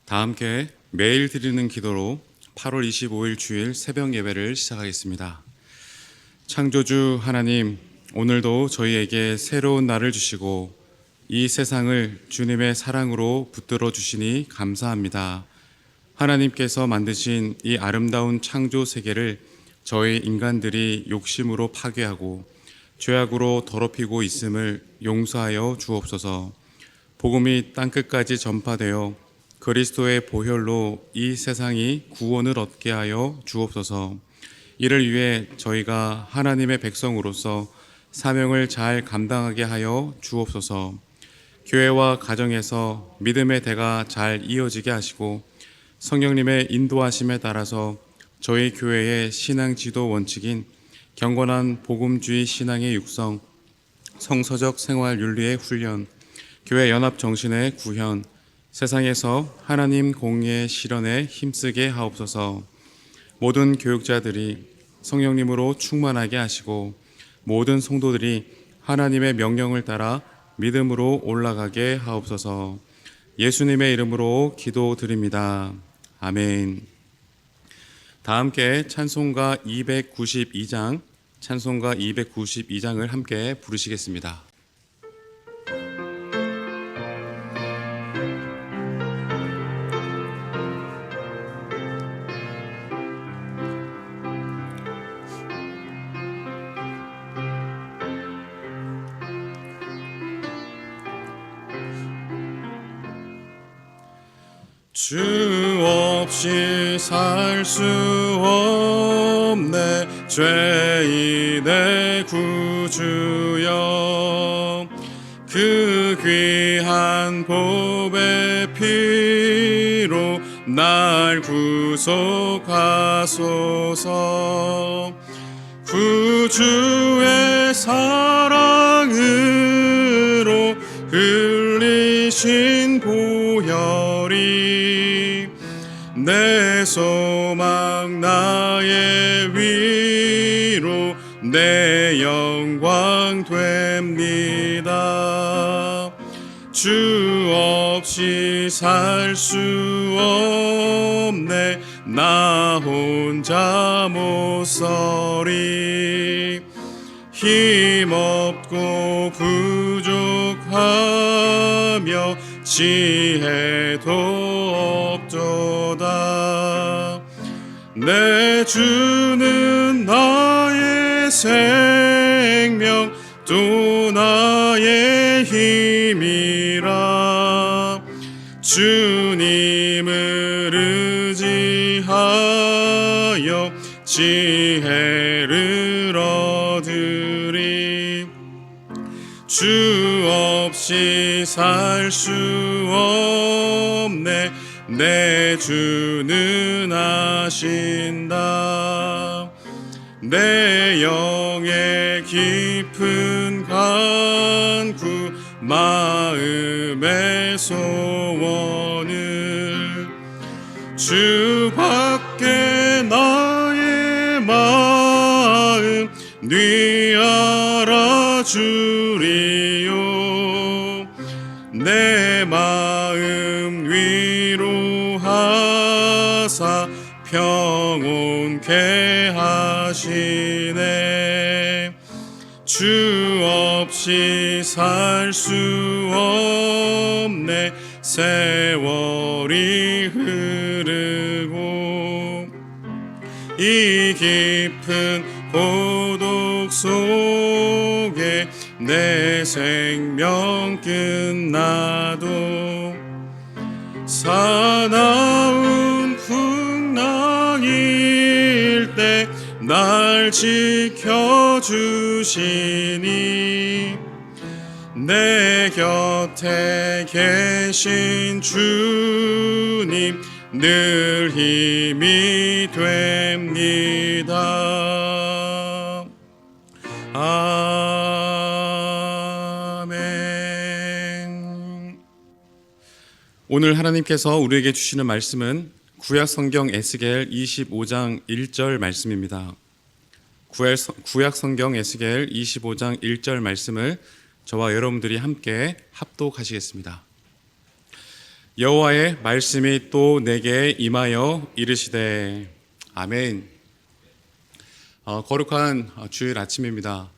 다 함께 매일 드리는 기도로 8월 25일 주일 새벽 예배를 시작하겠습니다. 창조주 하나님, 오늘도 저희에게 새로운 날을 주시고 이 세상을 주님의 사랑으로 붙들어 주시니 감사합니다. 하나님께서 만드신 이 아름다운 창조 세계를 저희 인간들이 욕심으로 파괴하고 죄악으로 더럽히고 있음을 용서하여 주옵소서. 복음이 땅끝까지 전파되어 그리스도의 보혈로 이 세상이 구원을 얻게 하여 주옵소서. 이를 위해 저희가 하나님의 백성으로서 사명을 잘 감당하게 하여 주옵소서. 교회와 가정에서 믿음의 대가 잘 이어지게 하시고 성령님의 인도하심에 따라서 저희 교회의 신앙 지도 원칙인 경건한 복음주의 신앙의 육성, 성서적 생활 윤리의 훈련, 교회 연합 정신의 구현, 세상에서 하나님 공의의 실현에 힘쓰게 하옵소서. 모든 교육자들이 성령님으로 충만하게 하시고 모든 성도들이 하나님의 명령을 따라 믿음으로 올라가게 하옵소서. 예수님의 이름으로 기도드립니다. 아멘. 다 함께 찬송가 292장을 함께 부르시겠습니다. 주 없이 살 수 없네 죄인의 구주여, 그 귀한 보배 피로 날 구속하소서. 구주의 사랑으로 흘리신 보혈이 내 소망 나의 위로 내 영광 됩니다. 주 없이 살 수 없네 나 혼자 못 서리. 힘없고 부족하며 지혜도 없도다. 내 주는 나의 생명 또 나의 힘이라. 주님을 의지하여 지혜를 얻으리. 주 없이 살 수 없네 내 주는 아신다. 내 영의 깊은 간구 마음의 소원을 주 밖에 나의 마음 네 알아주리요. 내 마음 위로하사 평온케 하시네. 주 없이 살 수 없네 세월이 흐르고 이 깊은 고독 속에 내 생명 끝나도 사나운 풍랑일 때 날 지켜주시니 내 곁에 계신 주님 늘 힘이 됩니다. 아멘. 오늘 하나님께서 우리에게 주시는 말씀은 구약 성경 에스겔 25장 1절 말씀입니다. 구약 성경 에스겔 25장 1절 말씀을 저와 여러분들이 함께 합독하시겠습니다. 여호와의 말씀이 또 내게 임하여 이르시되. 아멘. 거룩한 주일 아침입니다.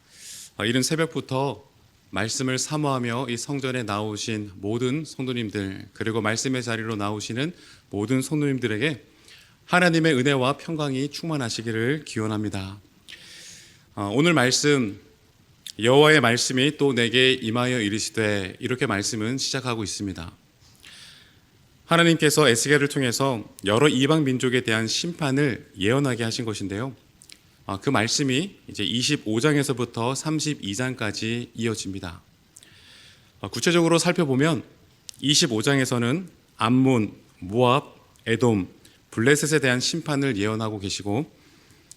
이른 새벽부터 말씀을 사모하며 이 성전에 나오신 모든 성도님들, 그리고 말씀의 자리로 나오시는 모든 성도님들에게 하나님의 은혜와 평강이 충만하시기를 기원합니다. 오늘 말씀, 여호와의 말씀이 또 내게 임하여 이르시되, 이렇게 말씀은 시작하고 있습니다. 하나님께서 에스겔을 통해서 여러 이방 민족에 대한 심판을 예언하게 하신 것인데요. 그 말씀이 이제 25장에서부터 32장까지 이어집니다. 구체적으로 살펴보면 25장에서는 암몬, 모압, 에돔, 블레셋에 대한 심판을 예언하고 계시고,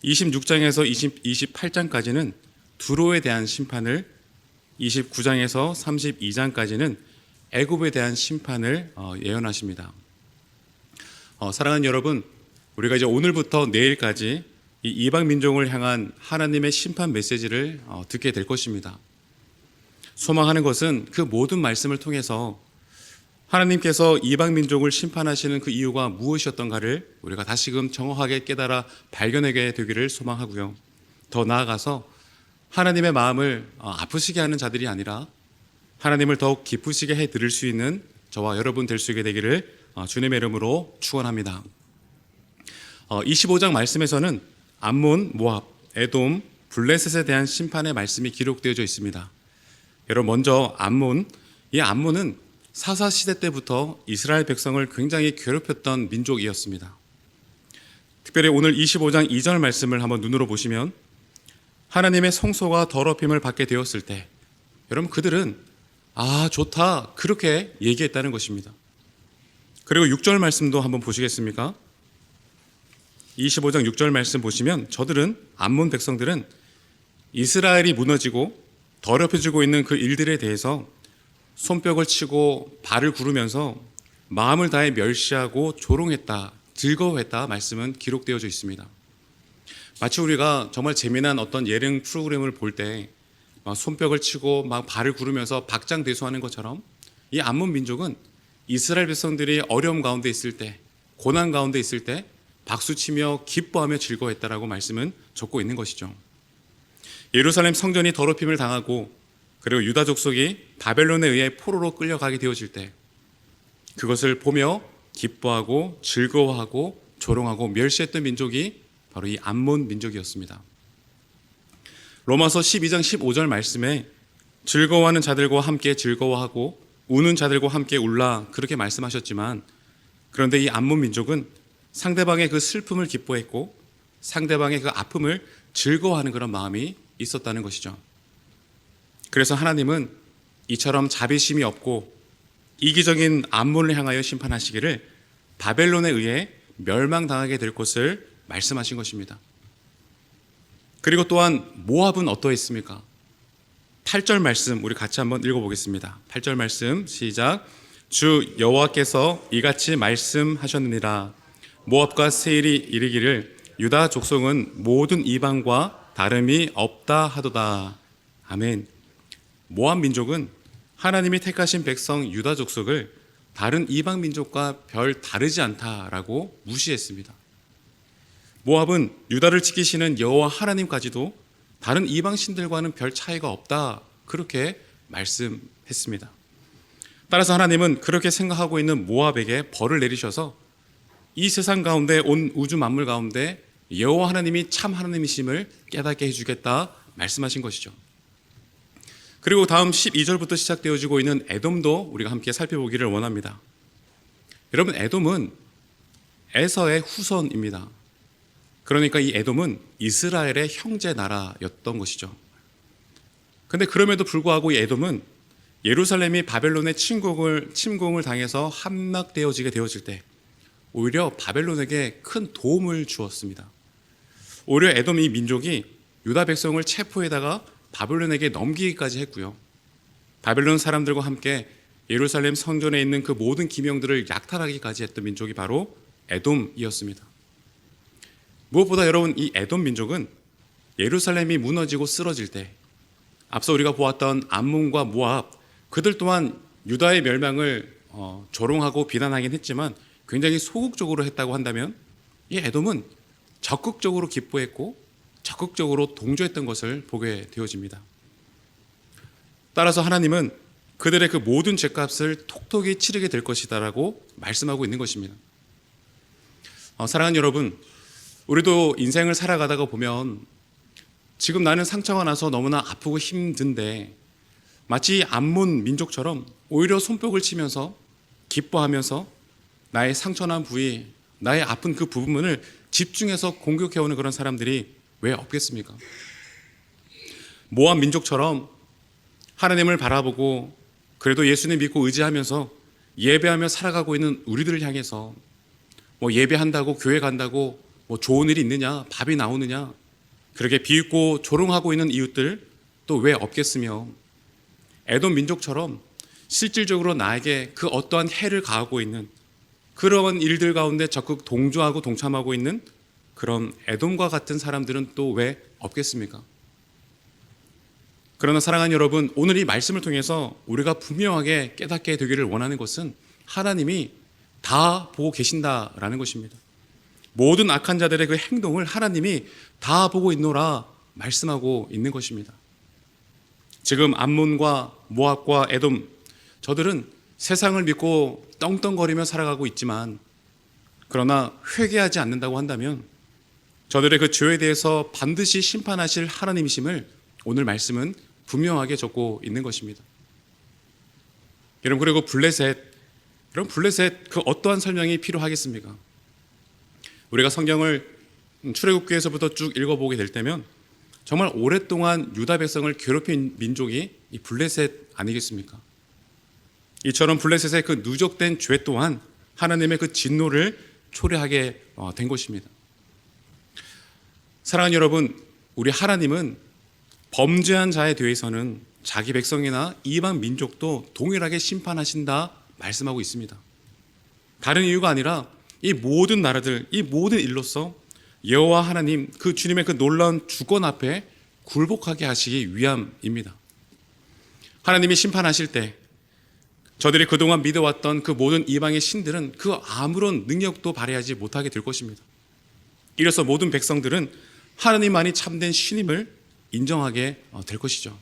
26장에서 28장까지는 두로에 대한 심판을, 29장에서 32장까지는 애굽에 대한 심판을 예언하십니다. 사랑하는 여러분, 우리가 이제 오늘부터 내일까지 이 이방 민족을 향한 하나님의 심판 메시지를 듣게 될 것입니다. 소망하는 것은 그 모든 말씀을 통해서 하나님께서 이방 민족을 심판하시는 그 이유가 무엇이었던가를 우리가 다시금 정확하게 깨달아 발견하게 되기를 소망하고요. 더 나아가서 하나님의 마음을 아프시게 하는 자들이 아니라 하나님을 더욱 기쁘시게 해드릴 수 있는 저와 여러분 될 수 있게 되기를 주님의 이름으로 축원합니다. 25장 말씀에서는 암몬, 모압, 에돔, 블레셋에 대한 심판의 말씀이 기록되어져 있습니다. 여러분, 먼저 암몬, 이 암몬은 사사시대 때부터 이스라엘 백성을 굉장히 괴롭혔던 민족이었습니다. 특별히 오늘 25장 2절 말씀을 한번 눈으로 보시면 하나님의 성소가 더럽힘을 받게 되었을 때 여러분, 그들은 좋다, 그렇게 얘기했다는 것입니다. 그리고 6절 말씀도 한번 보시겠습니까? 25장 6절 말씀 보시면 저들은, 암몬 백성들은 이스라엘이 무너지고 더럽혀지고 있는 그 일들에 대해서 손뼉을 치고 발을 구르면서 마음을 다해 멸시하고 조롱했다, 즐거워했다 말씀은 기록되어져 있습니다. 마치 우리가 정말 재미난 어떤 예능 프로그램을 볼 때 손뼉을 치고 막 발을 구르면서 박장대소하는 것처럼 이 암몬 민족은 이스라엘 백성들이 어려움 가운데 있을 때, 고난 가운데 있을 때 박수치며 기뻐하며 즐거워했다라고 말씀은 적고 있는 것이죠. 예루살렘 성전이 더럽힘을 당하고 그리고 유다 족속이 바벨론에 의해 포로로 끌려가게 되어질 때 그것을 보며 기뻐하고 즐거워하고 조롱하고 멸시했던 민족이 바로 이 암몬 민족이었습니다. 로마서 12장 15절 말씀에 즐거워하는 자들과 함께 즐거워하고 우는 자들과 함께 울라, 그렇게 말씀하셨지만, 그런데 이 암몬 민족은 상대방의 그 슬픔을 기뻐했고 상대방의 그 아픔을 즐거워하는 그런 마음이 있었다는 것이죠. 그래서 하나님은 이처럼 자비심이 없고 이기적인 암몬을 향하여 심판하시기를 바벨론에 의해 멸망당하게 될 것을 말씀하신 것입니다. 그리고 또한 모압은 어떠했습니까? 8절 말씀 우리 같이 한번 읽어보겠습니다. 8절 말씀 시작. 주 여호와께서 이같이 말씀하셨느니라. 모압과 세일이 이르기를 유다 족속은 모든 이방과 다름이 없다 하도다. 아멘. 모압 민족은 하나님이 택하신 백성 유다 족속을 다른 이방 민족과 별 다르지 않다라고 무시했습니다. 모압은 유다를 지키시는 여호와 하나님까지도 다른 이방 신들과는 별 차이가 없다, 그렇게 말씀했습니다. 따라서 하나님은 그렇게 생각하고 있는 모압에게 벌을 내리셔서 이 세상 가운데, 온 우주 만물 가운데 여호와 하나님이 참 하나님이심을 깨닫게 해주겠다 말씀하신 것이죠. 그리고 다음 12절부터 시작되어지고 있는 에돔도 우리가 함께 살펴보기를 원합니다. 여러분, 에돔은 에서의 후손입니다. 그러니까 이 에돔은 이스라엘의 형제 나라였던 것이죠. 그런데 그럼에도 불구하고 이 에돔은 예루살렘이 바벨론의 침공을 당해서 함락되어지게 되어질 때 오히려 바벨론에게 큰 도움을 주었습니다. 오히려 에돔 이 민족이 유다 백성을 체포해다가 바벨론에게 넘기기까지 했고요. 바벨론 사람들과 함께 예루살렘 성전에 있는 그 모든 기명들을 약탈하기까지 했던 민족이 바로 에돔이었습니다. 무엇보다 여러분, 이 에돔 민족은 예루살렘이 무너지고 쓰러질 때 앞서 우리가 보았던 암몬과 모압, 그들 또한 유다의 멸망을 조롱하고 비난하긴 했지만 굉장히 소극적으로 했다고 한다면, 이 에돔은 적극적으로 기뻐했고 적극적으로 동조했던 것을 보게 되어집니다. 따라서 하나님은 그들의 그 모든 죄값을 톡톡히 치르게 될 것이다라고 말씀하고 있는 것입니다. 사랑하는 여러분, 우리도 인생을 살아가다가 보면 지금 나는 상처가 나서 너무나 아프고 힘든데 마치 암몬 민족처럼 오히려 손뼉을 치면서 기뻐하면서 나의 상처난 부위, 나의 아픈 그 부분을 집중해서 공격해오는 그런 사람들이 왜 없겠습니까? 모압 민족처럼 하나님을 바라보고 그래도 예수님 믿고 의지하면서 예배하며 살아가고 있는 우리들을 향해서 예배한다고 교회 간다고 좋은 일이 있느냐, 밥이 나오느냐, 그렇게 비웃고 조롱하고 있는 이웃들 또 왜 없겠으며, 에돔 민족처럼 실질적으로 나에게 그 어떠한 해를 가하고 있는 그런 일들 가운데 적극 동조하고 동참하고 있는 그런 에돔과 같은 사람들은 또 왜 없겠습니까? 그러나 사랑하는 여러분, 오늘 이 말씀을 통해서 우리가 분명하게 깨닫게 되기를 원하는 것은 하나님이 다 보고 계신다라는 것입니다. 모든 악한 자들의 그 행동을 하나님이 다 보고 있노라 말씀하고 있는 것입니다. 지금 암몬과 모압과 에돔, 저들은 세상을 믿고 떵떵거리며 살아가고 있지만, 그러나 회개하지 않는다고 한다면 저들의 그 죄에 대해서 반드시 심판하실 하나님이심을 오늘 말씀은 분명하게 적고 있는 것입니다. 여러분, 그리고 블레셋 그 어떠한 설명이 필요하겠습니까? 우리가 성경을 출애굽기에서부터 쭉 읽어보게 될 때면 정말 오랫동안 유다 백성을 괴롭힌 민족이 이 블레셋 아니겠습니까? 이처럼 블레셋의 그 누적된 죄 또한 하나님의 그 진노를 초래하게 된 것입니다. 사랑하는 여러분, 우리 하나님은 범죄한 자에 대해서는 자기 백성이나 이방 민족도 동일하게 심판하신다 말씀하고 있습니다. 다른 이유가 아니라 이 모든 나라들, 이 모든 일로서 여호와 하나님, 그 주님의 그 놀라운 주권 앞에 굴복하게 하시기 위함입니다. 하나님이 심판하실 때 저들이 그동안 믿어왔던 그 모든 이방의 신들은 그 아무런 능력도 발휘하지 못하게 될 것입니다. 이래서 모든 백성들은 하나님만이 참된 신임을 인정하게 될 것이죠.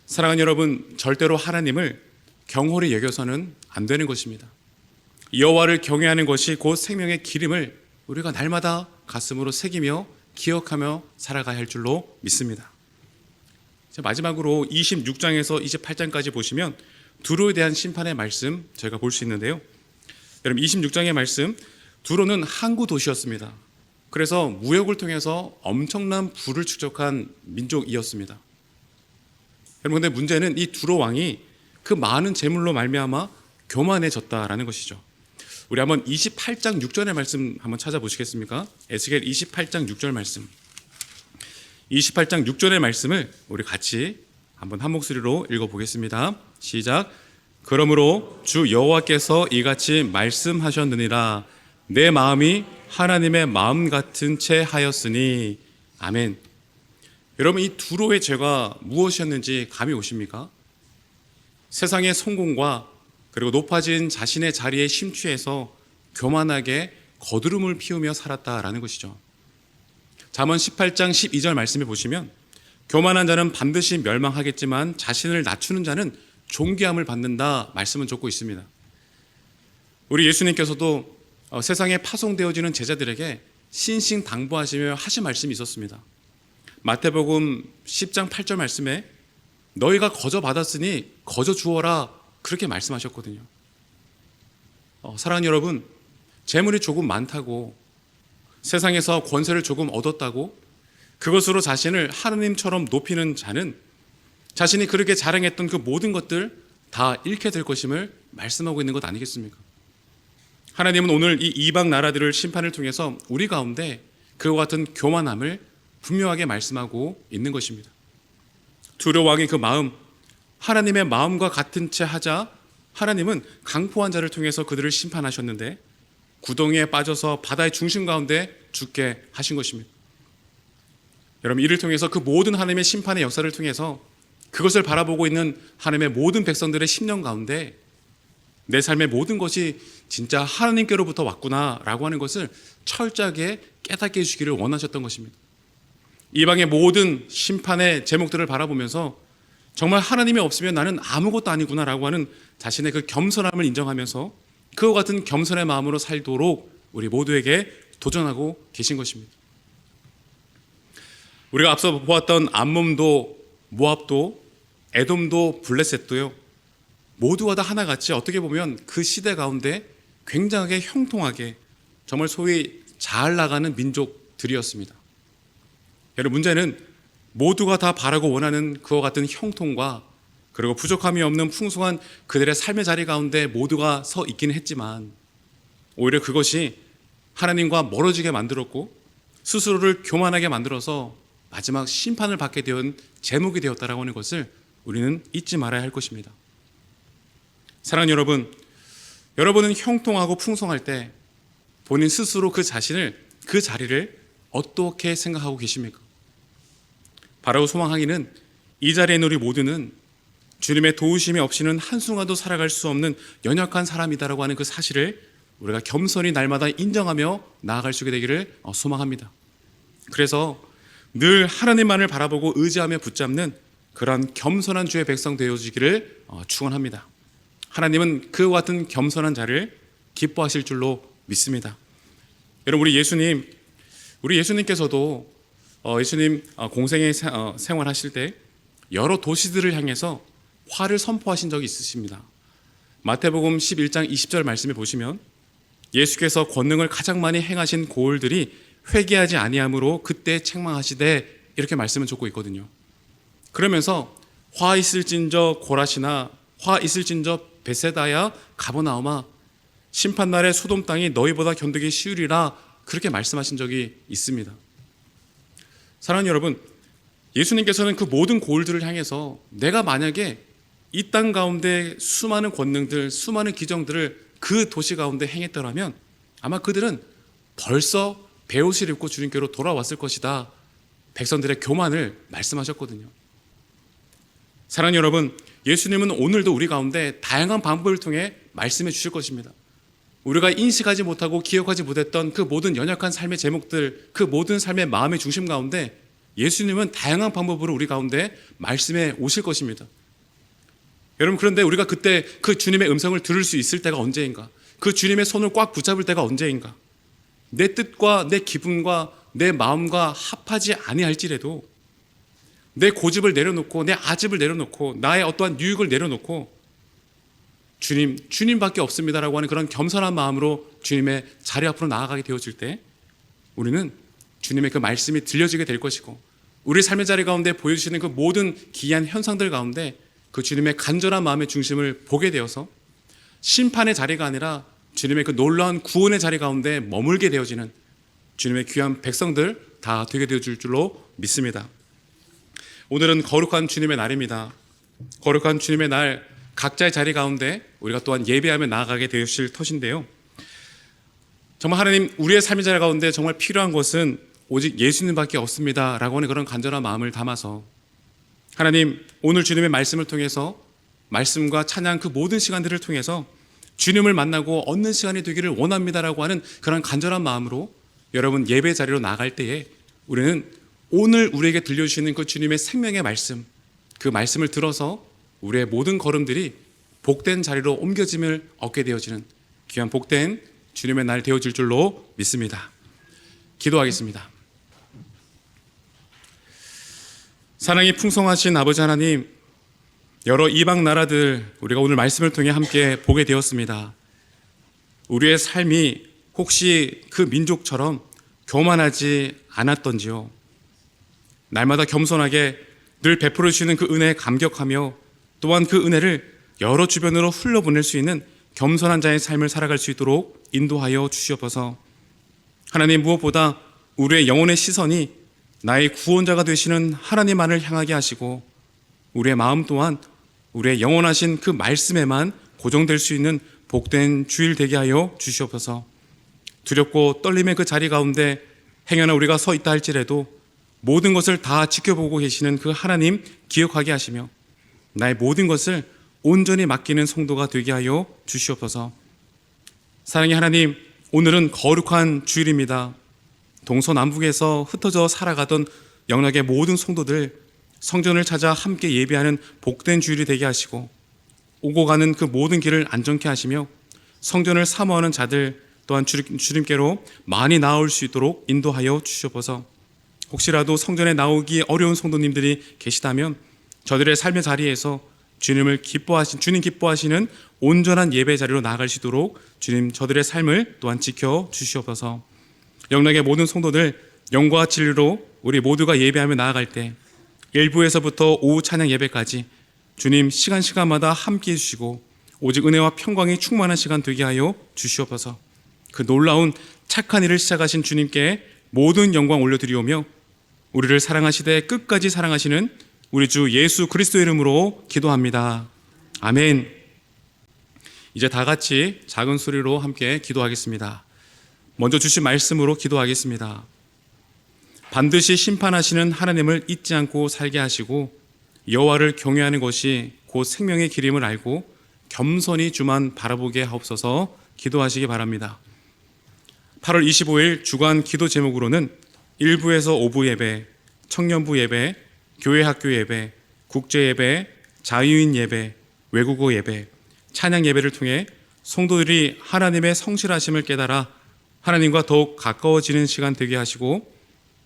사랑하는 여러분, 절대로 하나님을 경홀히 여겨서는 안 되는 것입니다. 여호와를 경외하는 것이 곧 생명의 기름을 우리가 날마다 가슴으로 새기며 기억하며 살아가야 할 줄로 믿습니다. 마지막으로 26장에서 28장까지 보시면 두로에 대한 심판의 말씀 저희가 볼 수 있는데요. 여러분, 26장의 말씀, 두로는 항구 도시였습니다. 그래서 무역을 통해서 엄청난 부를 축적한 민족이었습니다. 여러분, 근데 문제는 이 두로 왕이 그 많은 재물로 말미암아 교만해졌다라는 것이죠. 우리 한번 28장 6절의 말씀 한번 찾아보시겠습니까? 에스겔 28장 6절 말씀. 28장 6절의 말씀을 우리 같이 한번 한 목소리로 읽어보겠습니다. 시작. 그러므로 주 여호와께서 이같이 말씀하셨느니라. 내 마음이 하나님의 마음 같은 채 하였으니. 아멘. 여러분, 이 두로의 죄가 무엇이었는지 감이 오십니까? 세상의 성공과 그리고 높아진 자신의 자리에 심취해서 교만하게 거드름을 피우며 살았다라는 것이죠. 잠언 18장 12절 말씀에 보시면 교만한 자는 반드시 멸망하겠지만 자신을 낮추는 자는 존귀함을 받는다 말씀은 적고 있습니다. 우리 예수님께서도 세상에 파송되어지는 제자들에게 신신당부하시며 하신 말씀이 있었습니다. 마태복음 10장 8절 말씀에 너희가 거저 받았으니 거저 주어라 그렇게 말씀하셨거든요. 사랑하는 여러분, 재물이 조금 많다고 세상에서 권세를 조금 얻었다고 그것으로 자신을 하느님처럼 높이는 자는 자신이 그렇게 자랑했던 그 모든 것들 다 잃게 될 것임을 말씀하고 있는 것 아니겠습니까? 하나님은 오늘 이 이방 나라들을 심판을 통해서 우리 가운데 그와 같은 교만함을 분명하게 말씀하고 있는 것입니다. 두로 왕의 그 마음, 하나님의 마음과 같은 채 하자 하나님은 강포한 자를 통해서 그들을 심판하셨는데 구덩이에 빠져서 바다의 중심 가운데 죽게 하신 것입니다. 여러분, 이를 통해서 그 모든 하나님의 심판의 역사를 통해서 그것을 바라보고 있는 하나님의 모든 백성들의 심령 가운데 내 삶의 모든 것이 진짜 하나님께로부터 왔구나라고 하는 것을 철저하게 깨닫게 해주기를 원하셨던 것입니다. 이방의 모든 심판의 제목들을 바라보면서 정말 하나님이 없으면 나는 아무것도 아니구나라고 하는 자신의 그 겸손함을 인정하면서 그와 같은 겸손의 마음으로 살도록 우리 모두에게 도전하고 계신 것입니다. 우리가 앞서 보았던 암몬도 모압도 에돔도 블레셋도요, 모두가 다 하나같이 어떻게 보면 그 시대 가운데 굉장하게 형통하게 정말 소위 잘 나가는 민족들이었습니다. 여러분, 문제는 모두가 다 바라고 원하는 그와 같은 형통과 그리고 부족함이 없는 풍성한 그들의 삶의 자리 가운데 모두가 서 있기는 했지만 오히려 그것이 하나님과 멀어지게 만들었고 스스로를 교만하게 만들어서 마지막 심판을 받게 된 제목이 되었다라고 하는 것을 우리는 잊지 말아야 할 것입니다. 사랑하는 여러분, 여러분은 형통하고 풍성할 때 본인 스스로 그 자리를 어떻게 생각하고 계십니까? 바라고 소망하기는 이 자리에 있는 우리 모두는 주님의 도우심이 없이는 한순간도 살아갈 수 없는 연약한 사람이다라고 하는 그 사실을 우리가 겸손히 날마다 인정하며 나아갈 수 있게 되기를 소망합니다. 그래서 늘 하나님만을 바라보고 의지하며 붙잡는 그런 겸손한 주의 백성 되어지기를 축원합니다. 하나님은 그와 같은 겸손한 자를 기뻐하실 줄로 믿습니다. 여러분, 우리 예수님께서도 예수님 공생의 생활하실 때 여러 도시들을 향해서 화를 선포하신 적이 있으십니다. 마태복음 11장 20절 말씀에 보시면 예수께서 권능을 가장 많이 행하신 고을들이 회개하지 아니함으로 그때 책망하시되 이렇게 말씀을 줬고 있거든요. 그러면서 화 있을진저 고라시나 화 있을진저 베세다야 가버나움아 심판날에 소돔 땅이 너희보다 견디기 쉬우리라 그렇게 말씀하신 적이 있습니다. 사랑하는 여러분, 예수님께서는 그 모든 고을들을 향해서 내가 만약에 이 땅 가운데 수많은 권능들, 수많은 기정들을 그 도시 가운데 행했더라면 아마 그들은 벌써 베옷을 입고 주님께로 돌아왔을 것이다. 백성들의 교만을 말씀하셨거든요. 사랑하는 여러분, 예수님은 오늘도 우리 가운데 다양한 방법을 통해 말씀해 주실 것입니다. 우리가 인식하지 못하고 기억하지 못했던 그 모든 연약한 삶의 제목들, 그 모든 삶의 마음의 중심 가운데 예수님은 다양한 방법으로 우리 가운데 말씀해 오실 것입니다. 여러분, 그런데 우리가 그때 그 주님의 음성을 들을 수 있을 때가 언제인가? 그 주님의 손을 꽉 붙잡을 때가 언제인가? 내 뜻과 내 기분과 내 마음과 합하지 아니할지라도 내 고집을 내려놓고 내 아집을 내려놓고 나의 어떠한 유익을 내려놓고 주님밖에 없습니다라고 하는 그런 겸손한 마음으로 주님의 자리 앞으로 나아가게 되어질 때 우리는 주님의 그 말씀이 들려지게 될 것이고 우리 삶의 자리 가운데 보여주시는 그 모든 기이한 현상들 가운데 그 주님의 간절한 마음의 중심을 보게 되어서 심판의 자리가 아니라 주님의 그 놀라운 구원의 자리 가운데 머물게 되어지는 주님의 귀한 백성들 다 되게 되어질 줄로 믿습니다. 오늘은 거룩한 주님의 날입니다. 거룩한 주님의 날 각자의 자리 가운데 우리가 또한 예배하며 나아가게 되실 터인데요. 정말 하나님, 우리의 삶의 자리 가운데 정말 필요한 것은 오직 예수님밖에 없습니다라고 하는 그런 간절한 마음을 담아서 하나님, 오늘 주님의 말씀을 통해서 말씀과 찬양 그 모든 시간들을 통해서 주님을 만나고 얻는 시간이 되기를 원합니다라고 하는 그런 간절한 마음으로 여러분 예배 자리로 나갈 때에 우리는 오늘 우리에게 들려주시는 그 주님의 생명의 말씀, 그 말씀을 들어서 우리의 모든 걸음들이 복된 자리로 옮겨짐을 얻게 되어지는 귀한 복된 주님의 날 되어질 줄로 믿습니다. 기도하겠습니다. 사랑이 풍성하신 아버지 하나님, 여러 이방 나라들 우리가 오늘 말씀을 통해 함께 보게 되었습니다. 우리의 삶이 혹시 그 민족처럼 교만하지 않았던지요. 날마다 겸손하게 늘 베풀어 주시는 그 은혜에 감격하며 또한 그 은혜를 여러 주변으로 흘러보낼 수 있는 겸손한 자의 삶을 살아갈 수 있도록 인도하여 주시옵소서. 하나님, 무엇보다 우리의 영혼의 시선이 나의 구원자가 되시는 하나님만을 향하게 하시고 우리의 마음 또한 우리의 영원하신 그 말씀에만 고정될 수 있는 복된 주일 되게 하여 주시옵소서. 두렵고 떨림의 그 자리 가운데 행여나 우리가 서 있다 할지라도 모든 것을 다 지켜보고 계시는 그 하나님 기억하게 하시며 나의 모든 것을 온전히 맡기는 성도가 되게 하여 주시옵소서. 사랑의 하나님, 오늘은 거룩한 주일입니다. 동서남북에서 흩어져 살아가던 영락의 모든 성도들 성전을 찾아 함께 예배하는 복된 주일이 되게 하시고, 오고 가는 그 모든 길을 안전케 하시며 성전을 사모하는 자들 또한 주님께로 많이 나올 수 있도록 인도하여 주시옵소서. 혹시라도 성전에 나오기 어려운 성도님들이 계시다면 저들의 삶의 자리에서 주님 기뻐하시는 온전한 예배 자리로 나아갈 수 있도록 주님 저들의 삶을 또한 지켜 주시옵소서. 영락의 모든 성도들 영과 진리로 우리 모두가 예배하며 나아갈 때 일부에서부터 오후 찬양 예배까지 주님 시간마다 함께해 주시고 오직 은혜와 평강이 충만한 시간 되게 하여 주시옵소서. 그 놀라운 착한 일을 시작하신 주님께 모든 영광 올려드리오며 우리를 사랑하시되 끝까지 사랑하시는 우리 주 예수 그리스도의 이름으로 기도합니다. 아멘. 이제 다 같이 작은 소리로 함께 기도하겠습니다. 먼저 주신 말씀으로 기도하겠습니다. 반드시 심판하시는 하나님을 잊지 않고 살게 하시고 여호와를 경외하는 것이 곧 생명의 길임을 알고 겸손히 주만 바라보게 하옵소서. 기도하시기 바랍니다. 8월 25일 주간 기도 제목으로는 1부에서 5부 예배, 청년부 예배, 교회 학교 예배, 국제 예배, 자유인 예배, 외국어 예배, 찬양 예배를 통해 성도들이 하나님의 성실하심을 깨달아 하나님과 더욱 가까워지는 시간 되게 하시고,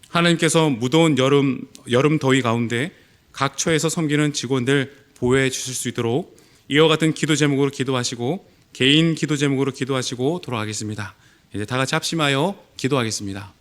하나님께서 무더운 여름 더위 가운데 각 처에서 섬기는 직원들 보호해 주실 수 있도록 이와 같은 기도 제목으로 기도하시고 개인 기도 제목으로 기도하시고 돌아가겠습니다. 이제 다 같이 합심하여 기도하겠습니다.